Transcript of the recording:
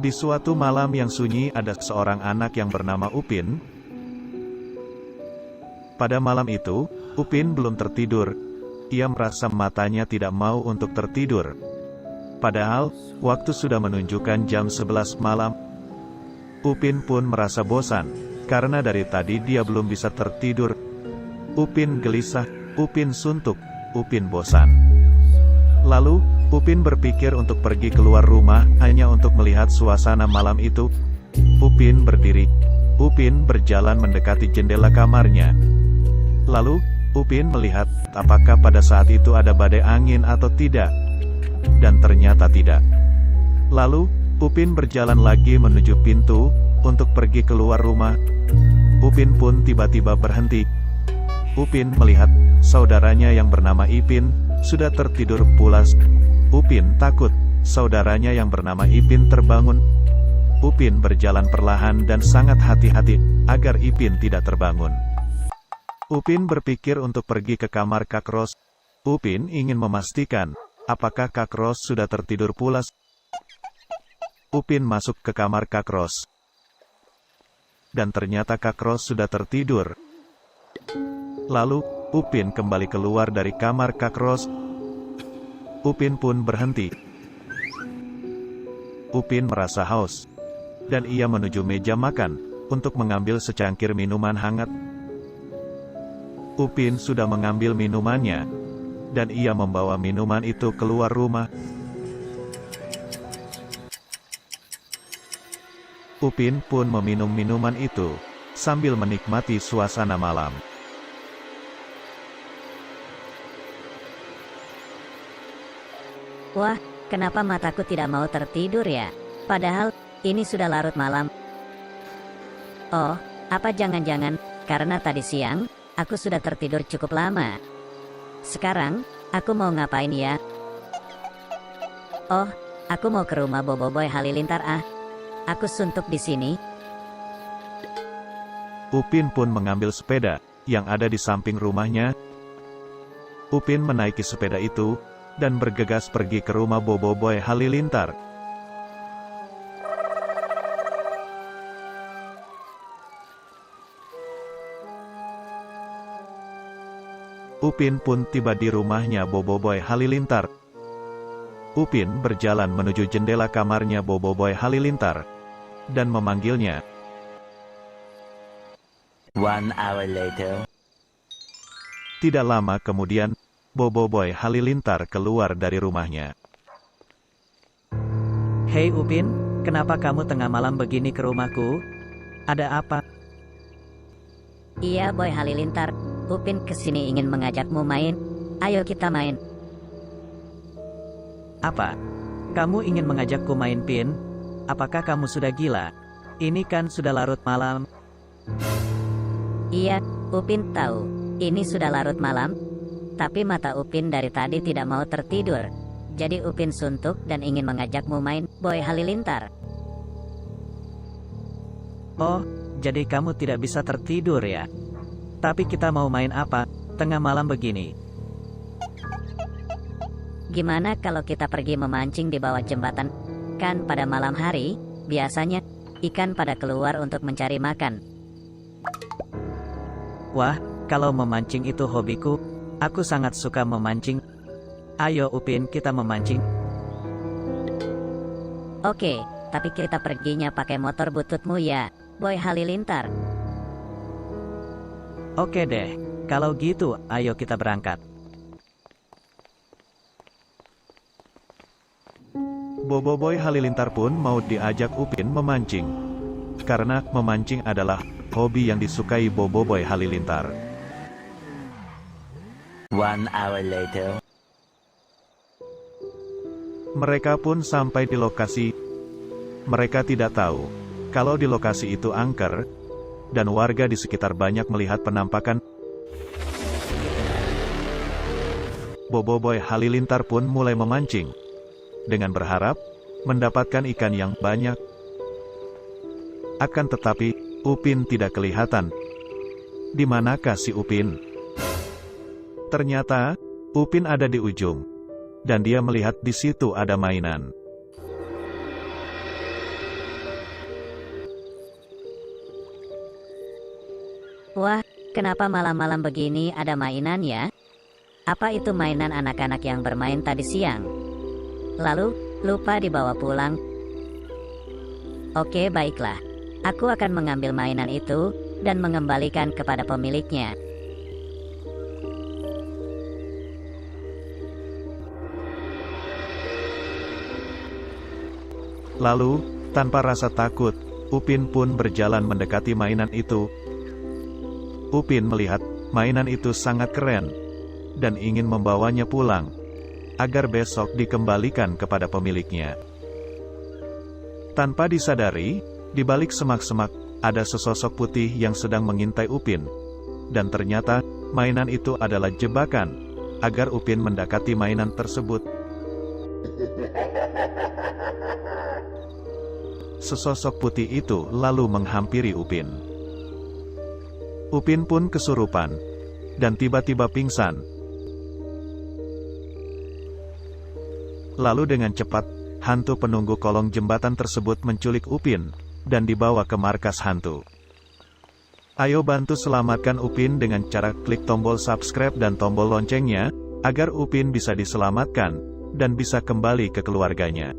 Di suatu malam yang sunyi ada seorang anak yang bernama Upin. Pada malam itu, Upin belum tertidur. Ia merasa matanya tidak mau untuk tertidur. Padahal, waktu sudah menunjukkan jam 11 malam. Upin pun merasa bosan, karena dari tadi dia belum bisa tertidur. Upin gelisah, Upin suntuk, Upin bosan. Lalu, Upin berpikir untuk pergi keluar rumah, hanya untuk melihat suasana malam itu. Upin berdiri. Upin berjalan mendekati jendela kamarnya. Lalu, Upin melihat, apakah pada saat itu ada badai angin atau tidak. Dan ternyata tidak. Lalu, Upin berjalan lagi menuju pintu, untuk pergi keluar rumah. Upin pun tiba-tiba berhenti. Upin melihat, saudaranya yang bernama Ipin, sudah tertidur pulas. Upin takut, saudaranya yang bernama Ipin terbangun. Upin berjalan perlahan dan sangat hati-hati, agar Ipin tidak terbangun. Upin berpikir untuk pergi ke kamar Kak Ros. Upin ingin memastikan, apakah Kak Ros sudah tertidur pulas. Upin masuk ke kamar Kak Ros. Dan ternyata Kak Ros sudah tertidur. Lalu, Upin kembali keluar dari kamar Kak Ros. Upin pun berhenti. Upin merasa haus. Dan ia menuju meja makan, untuk mengambil secangkir minuman hangat. Upin sudah mengambil minumannya. Dan ia membawa minuman itu keluar rumah. Upin pun meminum minuman itu, sambil menikmati suasana malam. Wah, kenapa mataku tidak mau tertidur ya? Padahal, ini sudah larut malam. Oh, apa jangan-jangan, karena tadi siang, aku sudah tertidur cukup lama. Sekarang, aku mau ngapain ya? Oh, aku mau ke rumah Boboiboy Halilintar ah. Aku suntuk di sini. Upin pun mengambil sepeda, yang ada di samping rumahnya. Upin menaiki sepeda itu, dan bergegas pergi ke rumah Boboiboy Halilintar. Upin pun tiba di rumahnya Boboiboy Halilintar. Upin berjalan menuju jendela kamarnya Boboiboy Halilintar, dan memanggilnya. 1 hour later. Tidak lama kemudian, Boboiboy Halilintar keluar dari rumahnya. Hei Upin, kenapa kamu tengah malam begini ke rumahku? Ada apa? Iya Boy Halilintar, Upin kesini ingin mengajakmu main. Ayo kita main. Apa? Kamu ingin mengajakku main Pin? Apakah kamu sudah gila? Ini kan sudah larut malam. Iya, Upin tahu, ini sudah larut malam. Tapi mata Upin dari tadi tidak mau tertidur. Jadi Upin suntuk dan ingin mengajakmu main, Boy Halilintar. Oh, jadi kamu tidak bisa tertidur ya? Tapi kita mau main apa, tengah malam begini? Gimana kalau kita pergi memancing di bawah jembatan? Kan pada malam hari, biasanya, ikan pada keluar untuk mencari makan. Wah, kalau memancing itu hobiku. Aku sangat suka memancing. Ayo Upin, kita memancing. Oke, tapi kita perginya pakai motor bututmu ya, Boy Halilintar. Oke deh, kalau gitu, ayo kita berangkat. Boboiboy Halilintar pun mau diajak Upin memancing. Karena memancing adalah hobi yang disukai Boboiboy Halilintar. 1 hour later. Mereka pun sampai di lokasi. Mereka tidak tahu, kalau di lokasi itu angker, dan warga di sekitar banyak melihat penampakan. Boboiboy Halilintar pun mulai memancing, dengan berharap mendapatkan ikan yang banyak. Akan tetapi, Upin tidak kelihatan. Di manakah si Upin? Ternyata, Upin ada di ujung. dan dia melihat di situ ada mainan. Wah, kenapa malam-malam begini ada mainan ya? Apa itu mainan anak-anak yang bermain tadi siang? Lalu, lupa dibawa pulang. Oke, baiklah. Aku akan mengambil mainan itu dan mengembalikan kepada pemiliknya. Lalu, tanpa rasa takut, Upin pun berjalan mendekati mainan itu. Upin melihat mainan itu sangat keren dan ingin membawanya pulang agar besok dikembalikan kepada pemiliknya. Tanpa disadari, di balik semak-semak ada sesosok putih yang sedang mengintai Upin, dan ternyata mainan itu adalah jebakan agar Upin mendekati mainan tersebut. Sesosok putih itu lalu menghampiri Upin. Upin pun kesurupan dan tiba-tiba pingsan. Lalu dengan cepat, hantu penunggu kolong jembatan tersebut menculik Upin dan dibawa ke markas hantu. Ayo bantu selamatkan Upin dengan cara klik tombol subscribe dan tombol loncengnya, agar Upin bisa diselamatkan dan bisa kembali ke keluarganya.